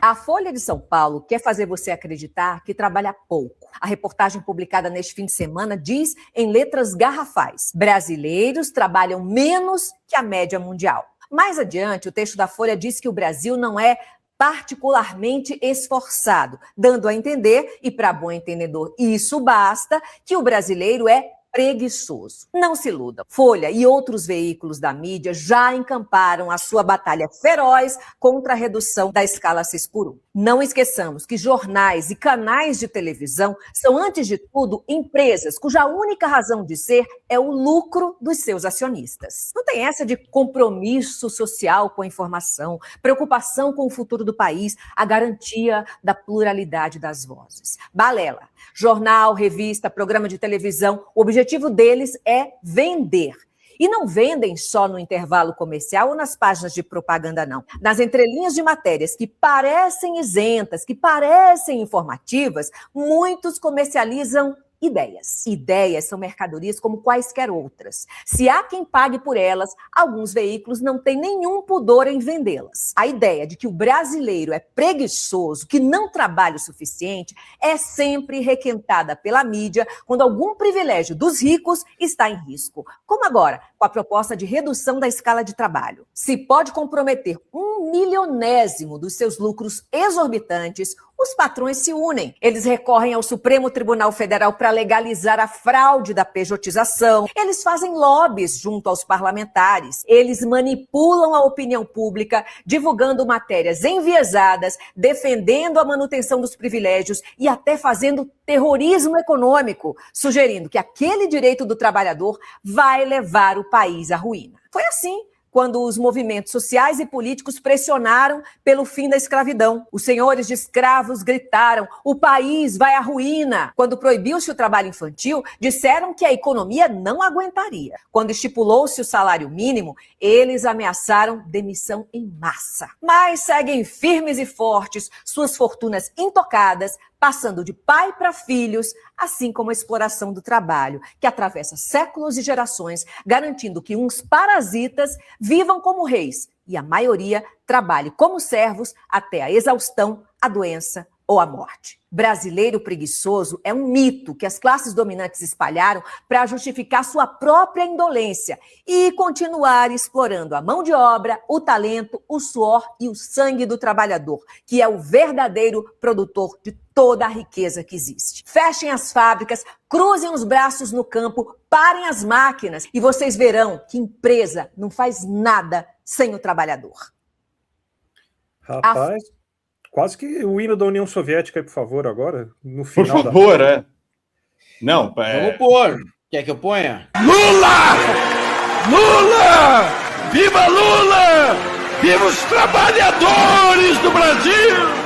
A Folha de São Paulo quer fazer você acreditar que trabalha pouco. A reportagem publicada neste fim de semana diz, em letras garrafais, brasileiros trabalham menos que a média mundial. Mais adiante, o texto da Folha diz que o Brasil não é particularmente esforçado, dando a entender, e para bom entendedor isso basta, que o brasileiro é preguiçoso. Não se iludam. Folha e outros veículos da mídia já encamparam a sua batalha feroz contra a redução da escala 6x1. Não esqueçamos que jornais e canais de televisão são, antes de tudo, empresas cuja única razão de ser é o lucro dos seus acionistas. Não tem essa de compromisso social com a informação, preocupação com o futuro do país, a garantia da pluralidade das vozes. Balela. Jornal, revista, programa de televisão, o objetivo deles é vender. E não vendem só no intervalo comercial ou nas páginas de propaganda, não. Nas entrelinhas de matérias que parecem isentas, que parecem informativas, muitos comercializam ideias. Ideias são mercadorias como quaisquer outras. Se há quem pague por elas, alguns veículos não têm nenhum pudor em vendê-las. A ideia de que o brasileiro é preguiçoso, que não trabalha o suficiente, é sempre requentada pela mídia quando algum privilégio dos ricos está em risco. Como agora, com a proposta de redução da escala de trabalho. Se pode comprometer 1/1000º dos seus lucros exorbitantes, os patrões se unem. Eles recorrem ao Supremo Tribunal Federal para legalizar a fraude da pejotização. Eles fazem lobbies junto aos parlamentares. Eles manipulam a opinião pública, divulgando matérias enviesadas, defendendo a manutenção dos privilégios e até fazendo terrorismo econômico, sugerindo que aquele direito do trabalhador vai levar o país à ruína. Foi assim quando os movimentos sociais e políticos pressionaram pelo fim da escravidão. Os senhores de escravos gritaram: o país vai à ruína. Quando proibiu-se o trabalho infantil, disseram que a economia não aguentaria. Quando estipulou-se o salário mínimo, eles ameaçaram demissão em massa. Mas seguem firmes e fortes, suas fortunas intocadas, passando de pai para filhos, assim como a exploração do trabalho, que atravessa séculos e gerações, garantindo que uns parasitas vivam como reis e a maioria trabalhe como servos até a exaustão, a doença ou a morte. Brasileiro preguiçoso é um mito que as classes dominantes espalharam para justificar sua própria indolência e continuar explorando a mão de obra, o talento, o suor e o sangue do trabalhador, que é o verdadeiro produtor de toda a riqueza que existe. Fechem as fábricas, cruzem os braços no campo, parem as máquinas e vocês verão que empresa não faz nada sem o trabalhador. Rapaz, quase que o hino da União Soviética aí, por favor, agora, no final. Por favor, Não, Vamos pôr. Quer que eu ponha? Lula! Lula! Viva Lula! Viva os trabalhadores do Brasil!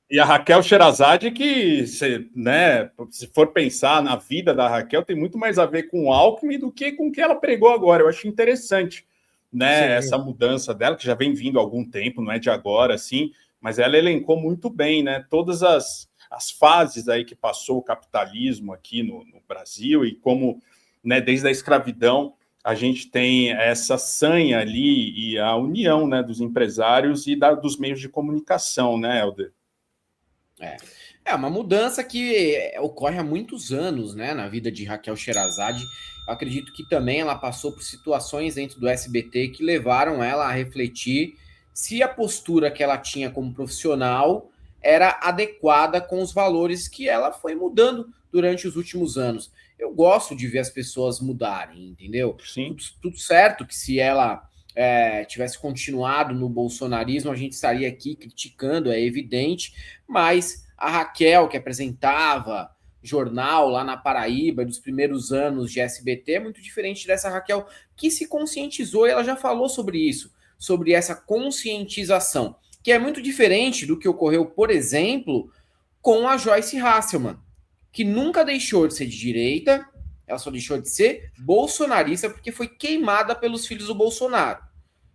E a Raquel Sherazade, que se for pensar na vida da Raquel, tem muito mais a ver com o Alckmin do que com o que ela pregou agora. Eu acho interessante, né, essa mudança dela, que já vem vindo há algum tempo, não é de agora, assim, mas ela elencou muito bem, né, todas as fases aí que passou o capitalismo aqui no Brasil e como, né, desde a escravidão, a gente tem essa sanha ali e a união, né, dos empresários e dos meios de comunicação, né, Helder? É uma mudança que ocorre há muitos anos, né, na vida de Raquel Sherazade. Eu acredito que também ela passou por situações dentro do SBT que levaram ela a refletir se a postura que ela tinha como profissional era adequada com os valores que ela foi mudando durante os últimos anos. Eu gosto de ver as pessoas mudarem, entendeu? Sim. Tudo certo que se ela tivesse continuado no bolsonarismo, a gente estaria aqui criticando, é evidente, mas a Raquel, que apresentava jornal lá na Paraíba, dos primeiros anos de SBT, é muito diferente dessa Raquel que se conscientizou, e ela já falou sobre isso, sobre essa conscientização, que é muito diferente do que ocorreu, por exemplo, com a Joyce Hasselmann, que nunca deixou de ser de direita, ela só deixou de ser bolsonarista porque foi queimada pelos filhos do Bolsonaro.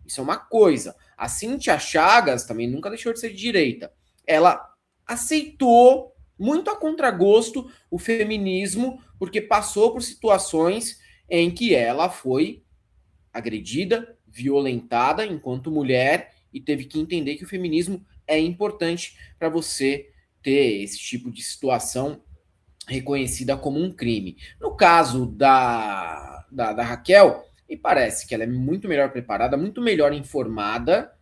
Isso é uma coisa. A Cíntia Chagas também nunca deixou de ser de direita. Ela aceitou, muito a contragosto, o feminismo, porque passou por situações em que ela foi agredida, violentada enquanto mulher e teve que entender que o feminismo é importante para você ter esse tipo de situação reconhecida como um crime. No caso da Raquel, me parece que ela é muito melhor preparada, muito melhor informada,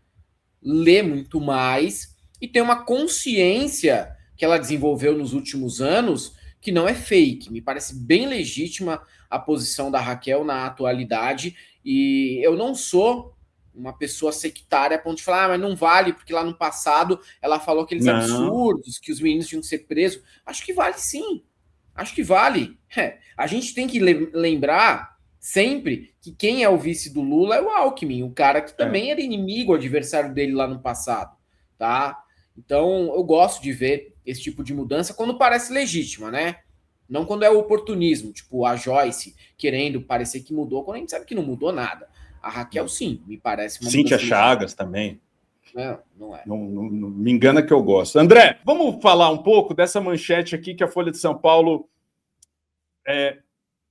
lê muito mais e tem uma consciência que ela desenvolveu nos últimos anos que não é fake. Me parece bem legítima a posição da Raquel na atualidade e eu não sou uma pessoa sectária a ponto de falar, mas não vale, porque lá no passado ela falou aqueles absurdos, que os meninos tinham que ser presos. Acho que vale sim. Acho que vale. A gente tem que lembrar sempre que quem é o vice do Lula é o Alckmin, o cara que também era inimigo, adversário dele lá no passado, tá? Então, eu gosto de ver esse tipo de mudança quando parece legítima, né? Não quando é o oportunismo, tipo a Joyce querendo parecer que mudou, quando a gente sabe que não mudou nada. A Raquel, sim, me parece uma Cíntia mudança Chagas também. Não é. Não me engana que eu gosto. André, vamos falar um pouco dessa manchete aqui que a Folha de São Paulo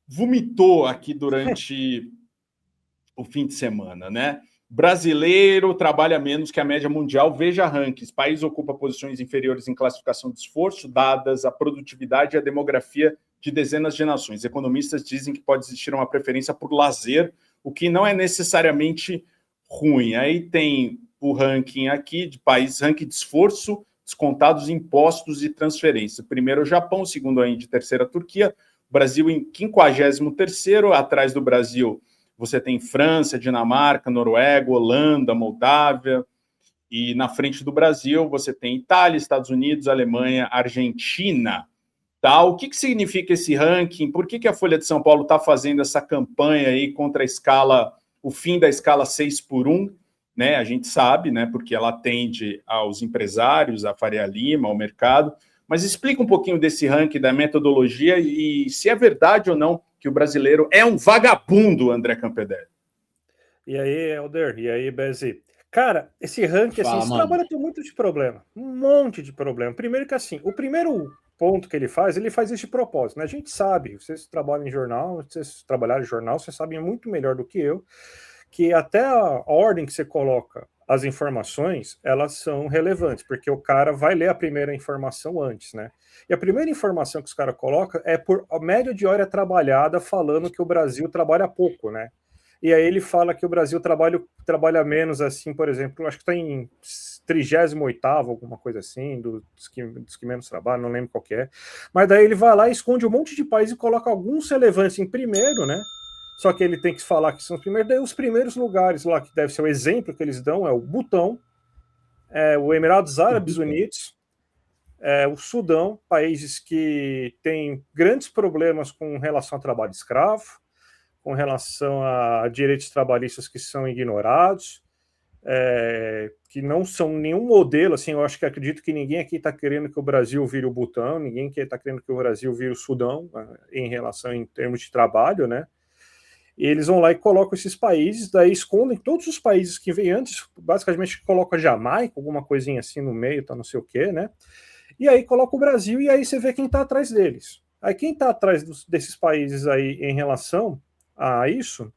vomitou aqui durante o fim de semana, né? Brasileiro trabalha menos que a média mundial, veja rankings. País ocupa posições inferiores em classificação de esforço, dadas a produtividade e a demografia de dezenas de nações. Economistas dizem que pode existir uma preferência por lazer, o que não é necessariamente ruim. Aí tem o ranking aqui de país, ranking de esforço, descontados impostos e transferências. Primeiro o Japão, segundo a Índia, terceira a Turquia, Brasil em 53º, atrás do Brasil você tem França, Dinamarca, Noruega, Holanda, Moldávia, e na frente do Brasil você tem Itália, Estados Unidos, Alemanha, Argentina. Tá? O que significa esse ranking? Por que a Folha de São Paulo está fazendo essa campanha aí contra a escala, o fim da escala 6x1? Né? A gente sabe, né? Porque ela atende aos empresários, à Faria Lima, ao mercado. Mas explica um pouquinho desse ranking, da metodologia e se é verdade ou não que o brasileiro é um vagabundo, André Campedelli. E aí, Helder? E aí, Bezi? Cara, esse ranking, assim, esse trabalho tem muito de problema. Um monte de problema. Primeiro que, assim, o primeiro ponto que ele faz isso de propósito, né? A gente sabe, vocês trabalham em jornal, vocês trabalharam em jornal, vocês sabem muito melhor do que eu, que até a ordem que você coloca as informações, elas são relevantes, porque o cara vai ler a primeira informação antes, né? E a primeira informação que os caras colocam é por a média de hora trabalhada, falando que o Brasil trabalha pouco, né? E aí ele fala que o Brasil trabalha menos, assim, por exemplo, acho que está em 38º, alguma coisa assim, dos que menos trabalham, não lembro qual que é. Mas daí ele vai lá e esconde um monte de países e coloca alguns relevantes em primeiro, né? Só que ele tem que falar que são os primeiros. Daí os primeiros lugares lá, que deve ser o exemplo que eles dão, é o Butão, o Emirados Árabes Unidos, o Sudão, países que têm grandes problemas com relação ao trabalho escravo, com relação a direitos trabalhistas que são ignorados, que não são nenhum modelo, assim, eu acredito que ninguém aqui está querendo que o Brasil vire o Butão, ninguém aqui está querendo que o Brasil vire o Sudão, em termos de trabalho, né? E eles vão lá e colocam esses países, daí escondem todos os países que vêm antes, basicamente coloca Jamaica, alguma coisinha assim no meio, tá não sei o quê, né? E aí coloca o Brasil e aí você vê quem tá atrás deles. Aí quem tá atrás desses países aí em relação a isso,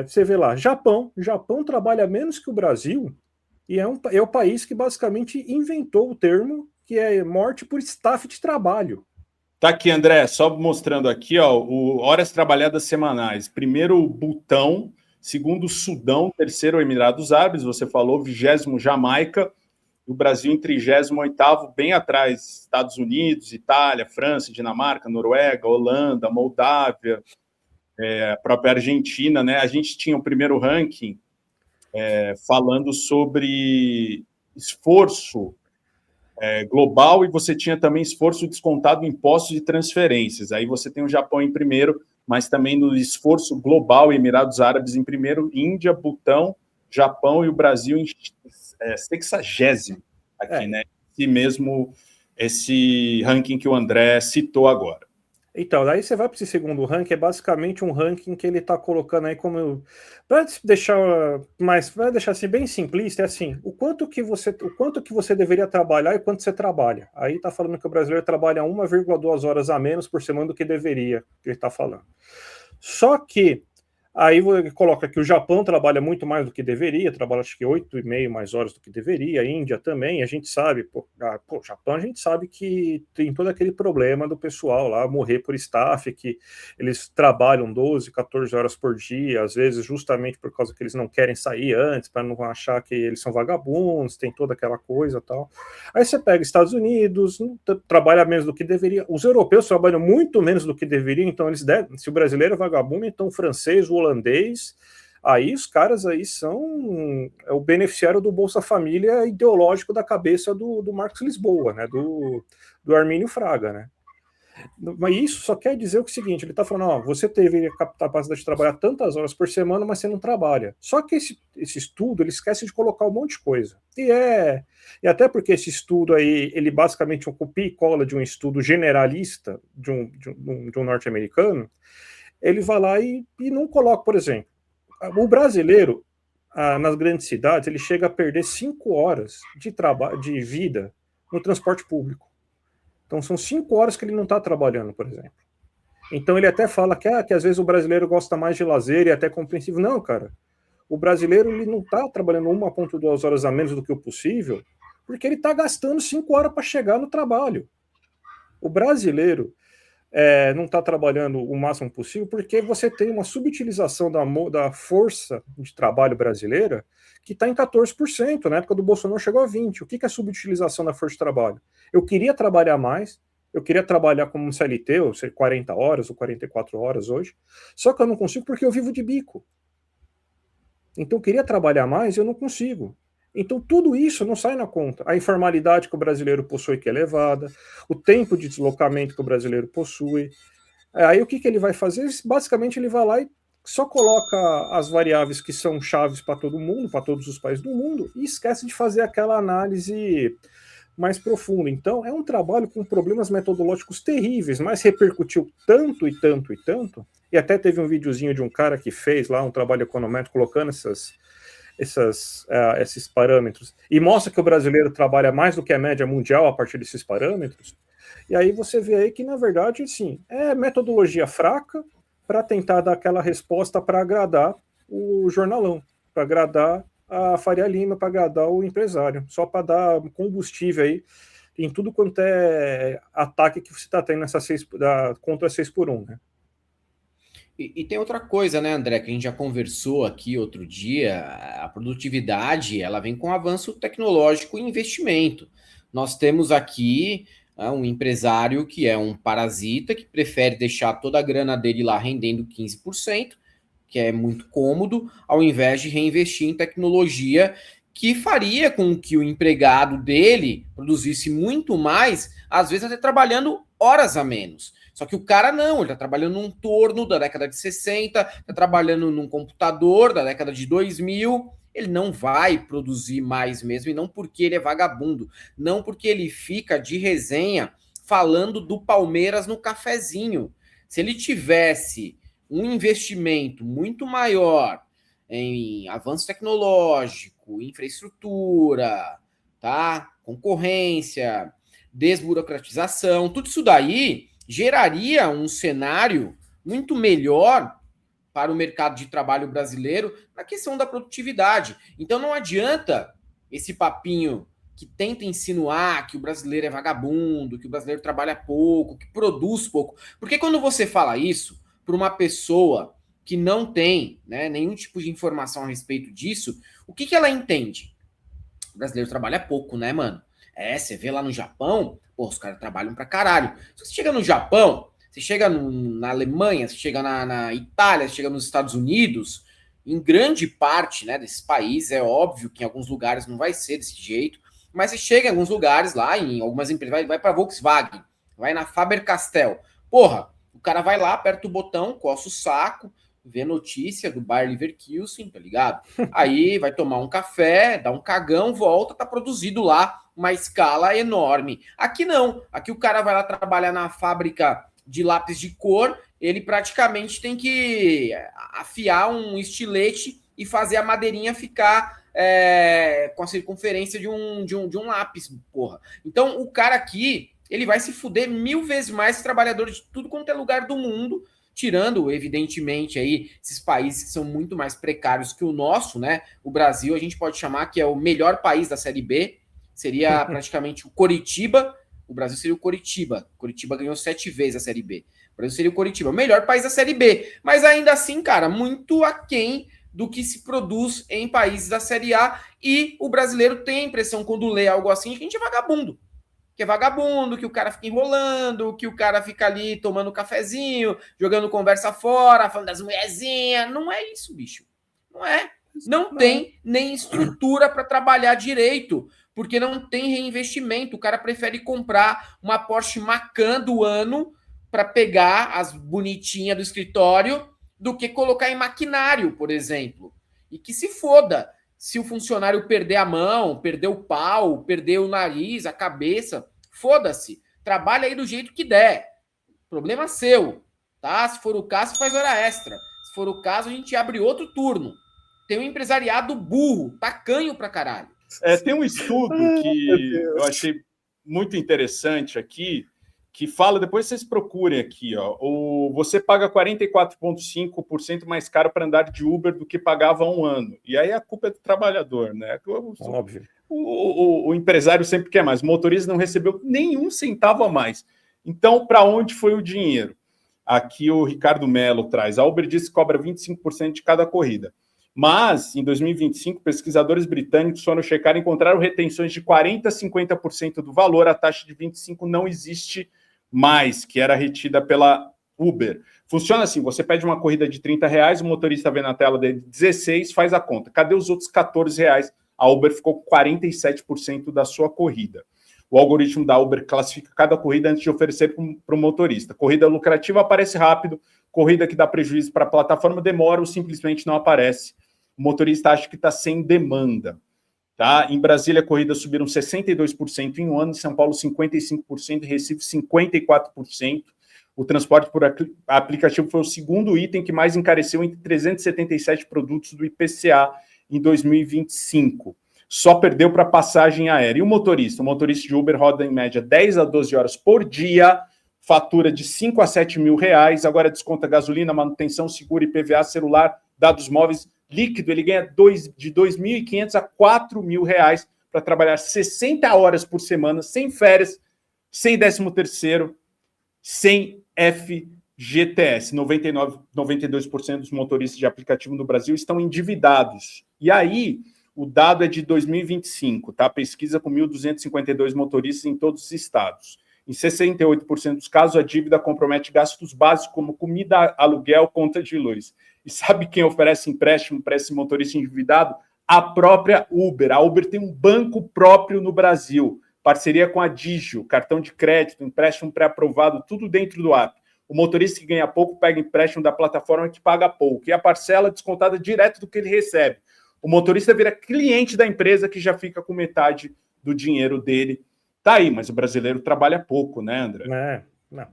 você vê lá, Japão trabalha menos que o Brasil e é o país que basicamente inventou o termo que é morte por staff de trabalho. Tá aqui, André, só mostrando aqui, ó, horas trabalhadas semanais. Primeiro o Butão, segundo o Sudão, terceiro Emirados Árabes, você falou, 20º Jamaica, o Brasil em 38º, bem atrás, Estados Unidos, Itália, França, Dinamarca, Noruega, Holanda, Moldávia, a própria Argentina, né? A gente tinha o primeiro ranking falando sobre esforço global, e você tinha também esforço descontado em impostos e transferências. Aí você tem o Japão em primeiro, mas também no esforço global, Emirados Árabes em primeiro, Índia, Butão, Japão e o Brasil em 60º aqui, né? Esse ranking que o André citou agora. Então, daí você vai para esse segundo ranking, é basicamente um ranking que ele está colocando aí como... Para deixar assim bem simplista, é assim, o quanto que você deveria trabalhar e quanto você trabalha. Aí está falando que o brasileiro trabalha 1,2 horas a menos por semana do que deveria, que ele está falando. Só que Aí coloca que o Japão trabalha muito mais do que deveria, trabalha acho que 8,5 mais horas do que deveria, a Índia também, a gente sabe, o Japão a gente sabe que tem todo aquele problema do pessoal lá morrer por staff, que eles trabalham 12, 14 horas por dia, às vezes justamente por causa que eles não querem sair antes, para não achar que eles são vagabundos, tem toda aquela coisa e tal. Aí você pega Estados Unidos, trabalha menos do que deveria, os europeus trabalham muito menos do que deveriam, então eles devem, se o brasileiro é vagabundo, então o francês, o holandês, aí os caras aí são o beneficiário do Bolsa Família ideológico da cabeça do Marcos Lisboa, né, do Armínio Fraga, né. Mas isso só quer dizer o seguinte, ele está falando, ó, você teve a capacidade de trabalhar tantas horas por semana, mas você não trabalha. Só que esse estudo, ele esquece de colocar um monte de coisa. E até porque esse estudo aí, ele basicamente é um copia e cola de um estudo generalista de um norte-americano, ele vai lá e não coloca, por exemplo, o brasileiro, nas grandes cidades, ele chega a perder 5 horas de vida no transporte público. Então são 5 horas que ele não está trabalhando, por exemplo. Então ele até fala que às vezes o brasileiro gosta mais de lazer e é até compreensível. Não, cara. O brasileiro ele não está trabalhando 1,2 horas a menos do que o possível, porque ele está gastando 5 horas para chegar no trabalho. O brasileiro não está trabalhando o máximo possível porque você tem uma subutilização da força de trabalho brasileira que está em 14%. Na época do Bolsonaro chegou a 20%. O que é a subutilização da força de trabalho? Eu queria trabalhar mais, eu queria trabalhar como um CLT, ou seja, 40 horas ou 44 horas hoje, só que eu não consigo porque eu vivo de bico. Então eu queria trabalhar mais e eu não consigo. Então tudo isso não sai na conta. A informalidade que o brasileiro possui, que é elevada, o tempo de deslocamento que o brasileiro possui. Aí o que ele vai fazer? Basicamente ele vai lá e só coloca as variáveis que são chaves para todo mundo, para todos os países do mundo, e esquece de fazer aquela análise mais profunda. Então é um trabalho com problemas metodológicos terríveis, mas repercutiu tanto e tanto e tanto, e até teve um videozinho de um cara que fez lá um trabalho econométrico colocando esses parâmetros, e mostra que o brasileiro trabalha mais do que a média mundial a partir desses parâmetros, e aí você vê aí que, na verdade, sim, é metodologia fraca para tentar dar aquela resposta para agradar o jornalão, para agradar a Faria Lima, para agradar o empresário, só para dar combustível aí em tudo quanto é ataque que você está tendo contra 6x1, né? E tem outra coisa, né, André, que a gente já conversou aqui outro dia, a produtividade, ela vem com avanço tecnológico e investimento. Nós temos aqui um empresário que é um parasita, que prefere deixar toda a grana dele lá rendendo 15%, que é muito cômodo, ao invés de reinvestir em tecnologia que faria com que o empregado dele produzisse muito mais, às vezes até trabalhando horas a menos. Só que o cara não, ele está trabalhando num torno da década de 60, está trabalhando num computador da década de 2000, ele não vai produzir mais mesmo, e não porque ele é vagabundo, não porque ele fica de resenha falando do Palmeiras no cafezinho. Se ele tivesse um investimento muito maior em avanço tecnológico, infraestrutura, tá? Concorrência, desburocratização, tudo isso daí geraria um cenário muito melhor para o mercado de trabalho brasileiro na questão da produtividade. Então não adianta esse papinho que tenta insinuar que o brasileiro é vagabundo, que o brasileiro trabalha pouco, que produz pouco. Porque quando você fala isso para uma pessoa que não tem, né, nenhum tipo de informação a respeito disso, o que ela entende? O brasileiro trabalha pouco, né, mano? Você vê lá no Japão, pô, os caras trabalham pra caralho. Se você chega no Japão, você chega na Alemanha, você chega na Itália, você chega nos Estados Unidos, em grande parte, né, desses países, é óbvio que em alguns lugares não vai ser desse jeito, mas você chega em alguns lugares lá, em algumas empresas, vai pra Volkswagen, vai na Faber-Castell. Porra, o cara vai lá, aperta o botão, coça o saco, vê notícia do Bayer Leverkusen, tá ligado? Aí vai tomar um café, dá um cagão, volta, tá produzido lá uma escala enorme. Aqui não. Aqui o cara vai lá trabalhar na fábrica de lápis de cor, ele praticamente tem que afiar um estilete e fazer a madeirinha ficar com a circunferência de um lápis, porra. Então o cara aqui, ele vai se fuder 1000 vezes mais que trabalhador de tudo quanto é lugar do mundo, tirando, evidentemente, aí esses países que são muito mais precários que o nosso, né? O Brasil, a gente pode chamar que é o melhor país da Série B, seria praticamente o Coritiba. O Brasil seria o Coritiba. Coritiba ganhou 7 vezes a Série B. O Brasil seria o Coritiba, o melhor país da Série B. Mas ainda assim, cara, muito aquém do que se produz em países da Série A. E o brasileiro tem a impressão, quando lê algo assim, que a gente é vagabundo. Que é vagabundo, que o cara fica enrolando, que o cara fica ali tomando cafezinho, jogando conversa fora, falando das mulherzinhas. Não é isso, bicho. Não é. Não tem nem estrutura para trabalhar direito, porque não tem reinvestimento. O cara prefere comprar uma Porsche Macan do ano para pegar as bonitinhas do escritório do que colocar em maquinário, por exemplo. E que se foda se o funcionário perder a mão, perder o pau, perder o nariz, a cabeça. Foda-se. Trabalha aí do jeito que der. Problema seu. Tá? Se for o caso, faz hora extra. Se for o caso, a gente abre outro turno. Tem um empresariado burro, tacanho pra caralho. Tem um estudo que eu achei muito interessante aqui, que fala, depois vocês procurem aqui, ó, você paga 44,5% mais caro para andar de Uber do que pagava há um ano. E aí a culpa é do trabalhador, né? Óbvio. O empresário sempre quer mais. O motorista não recebeu nenhum centavo a mais. Então, para onde foi o dinheiro? Aqui o Ricardo Mello traz. A Uber diz que cobra 25% de cada corrida. Mas, em 2025, pesquisadores britânicos foram checar e encontraram retenções de 40% a 50% do valor. A taxa de 25% não existe mais, que era retida pela Uber. Funciona assim, você pede uma corrida de R$30, o motorista vê na tela dele 16, faz a conta. Cadê os outros R$14? A Uber ficou com 47% da sua corrida. O algoritmo da Uber classifica cada corrida antes de oferecer para o motorista. Corrida lucrativa aparece rápido, corrida que dá prejuízo para a plataforma demora ou simplesmente não aparece. O motorista acha que está sem demanda. Tá? Em Brasília, corridas subiram 62% em um ano, em São Paulo 55%, em Recife 54%. O transporte por aplicativo foi o segundo item que mais encareceu entre 377 produtos do IPCA em 2025. Só perdeu para passagem aérea. E o motorista? O motorista de Uber roda em média 10 a 12 horas por dia, fatura de 5 a 7 mil reais, agora desconta gasolina, manutenção, seguro, IPVA, celular, dados móveis, líquido, ele ganha de 2.500 a 4 mil reais para trabalhar 60 horas por semana, sem férias, sem 13º, sem FGTS. 92% dos motoristas de aplicativo no Brasil estão endividados. E aí, o dado é de 2025, tá? Pesquisa com 1.252 motoristas em todos os estados. Em 68% dos casos, a dívida compromete gastos básicos como comida, aluguel, conta de luz. E sabe quem oferece empréstimo para esse motorista endividado? A própria Uber. A Uber tem um banco próprio no Brasil, parceria com a Digio, cartão de crédito, empréstimo pré-aprovado, tudo dentro do app. O motorista que ganha pouco pega empréstimo da plataforma que paga pouco, e a parcela é descontada direto do que ele recebe. O motorista vira cliente da empresa que já fica com metade do dinheiro dele. Tá aí, mas o brasileiro trabalha pouco, né, André? Não.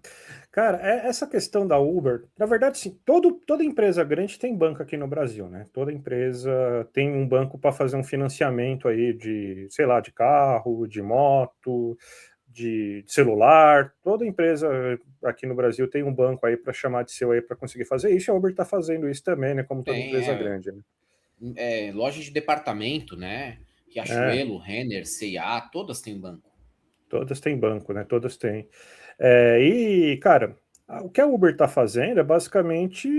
Cara, essa questão da Uber, na verdade, sim, toda empresa grande tem banco aqui no Brasil, né? Toda empresa tem um banco para fazer um financiamento aí de, sei lá, de carro, de moto, de celular. Toda empresa aqui no Brasil tem um banco aí para chamar de seu aí para conseguir fazer isso. A Uber está fazendo isso também, né? Como toda empresa grande, né? Loja de departamento, né? Riachuelo, Renner, C&A, todas têm banco. Todas têm banco, né? Todas têm. E, cara, o que a Uber está fazendo é basicamente,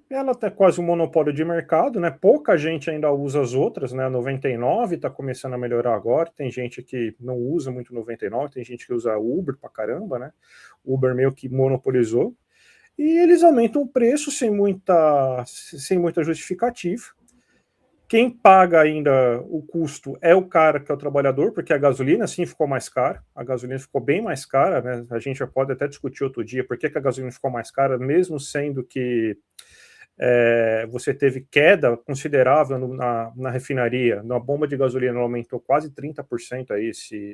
ela tem quase um monopólio de mercado, né? Pouca gente ainda usa as outras, né? A 99 está começando a melhorar agora. Tem gente que não usa muito 99, tem gente que usa Uber pra caramba, né? Uber meio que monopolizou. E eles aumentam o preço sem muita justificativa. Quem paga ainda o custo é o cara que é o trabalhador, porque a gasolina sim ficou mais cara, a gasolina ficou bem mais cara, né? A gente já pode até discutir outro dia por que a gasolina ficou mais cara, mesmo sendo que você teve queda considerável na refinaria, na bomba de gasolina aumentou quase 30% aí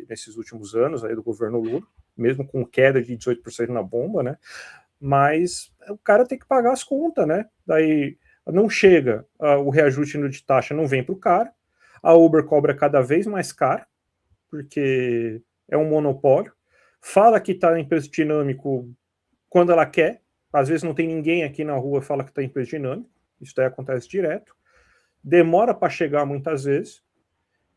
nesses últimos anos aí do governo Lula, mesmo com queda de 18% na bomba, né? Mas o cara tem que pagar as contas, né? Daí não chega, o reajuste de taxa não vem para o cara, a Uber cobra cada vez mais caro, porque é um monopólio, fala que está em preço dinâmico quando ela quer, Às vezes não tem ninguém aqui na rua que fala que está em empresa dinâmica. Isso daí acontece direto. Demora para chegar muitas vezes.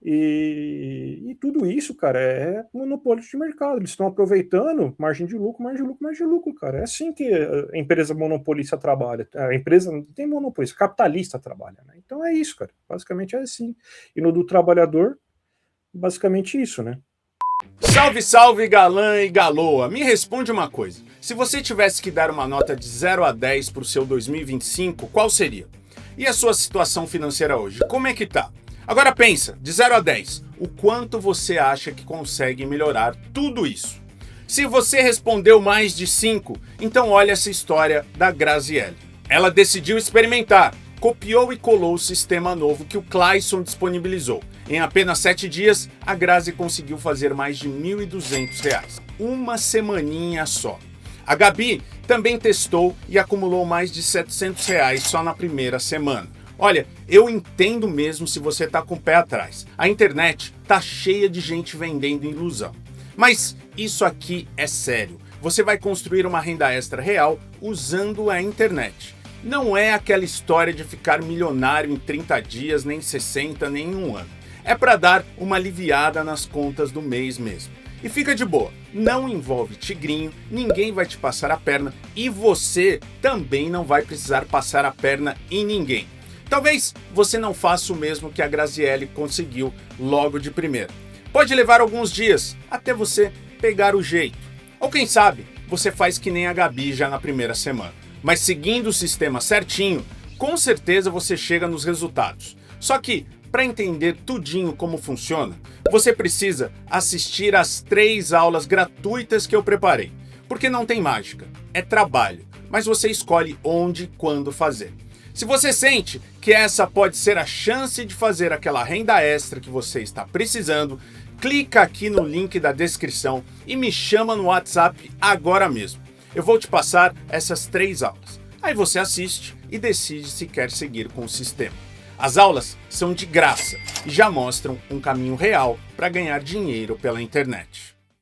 E tudo isso, cara, é monopólio de mercado. Eles estão aproveitando margem de lucro, cara. É assim que a empresa monopolista trabalha. A empresa não tem monopolista, capitalista trabalha, né? Então é isso, cara. Basicamente é assim. E no do trabalhador, basicamente isso, né? Salve, salve, galã e galoa. Me responde uma coisa. Se você tivesse que dar uma nota de 0 a 10 para o seu 2025, qual seria? E a sua situação financeira hoje? Como é que tá? Agora pensa, de 0 a 10, o quanto você acha que consegue melhorar tudo isso? Se você respondeu mais de 5, então olha essa história da Graziele. Ela decidiu experimentar, copiou e colou o sistema novo que o Clayson disponibilizou. Em apenas 7 dias, a Grazi conseguiu fazer mais de R$ 1.200. Uma semaninha só. A Gabi também testou e acumulou mais de R$ 700 só na primeira semana. Olha, eu entendo mesmo se você tá com o pé atrás. A internet tá cheia de gente vendendo ilusão. Mas isso aqui é sério. Você vai construir uma renda extra real usando a internet. Não é aquela história de ficar milionário em 30 dias, nem 60, nem em um ano. É para dar uma aliviada nas contas do mês mesmo. E fica de boa, não envolve tigrinho, ninguém vai te passar a perna e você também não vai precisar passar a perna em ninguém. Talvez você não faça o mesmo que a Graziele conseguiu logo de primeira. Pode levar alguns dias até você pegar o jeito. Ou quem sabe, você faz que nem a Gabi já na primeira semana. Mas seguindo o sistema certinho, com certeza você chega nos resultados. Só que, para entender tudinho como funciona, você precisa assistir às 3 aulas gratuitas que eu preparei. Porque não tem mágica, é trabalho, mas você escolhe onde e quando fazer. Se você sente que essa pode ser a chance de fazer aquela renda extra que você está precisando, clica aqui no link da descrição e me chama no WhatsApp agora mesmo. Eu vou te passar essas 3 aulas. Aí você assiste e decide se quer seguir com o sistema. As aulas são de graça e já mostram um caminho real para ganhar dinheiro pela internet.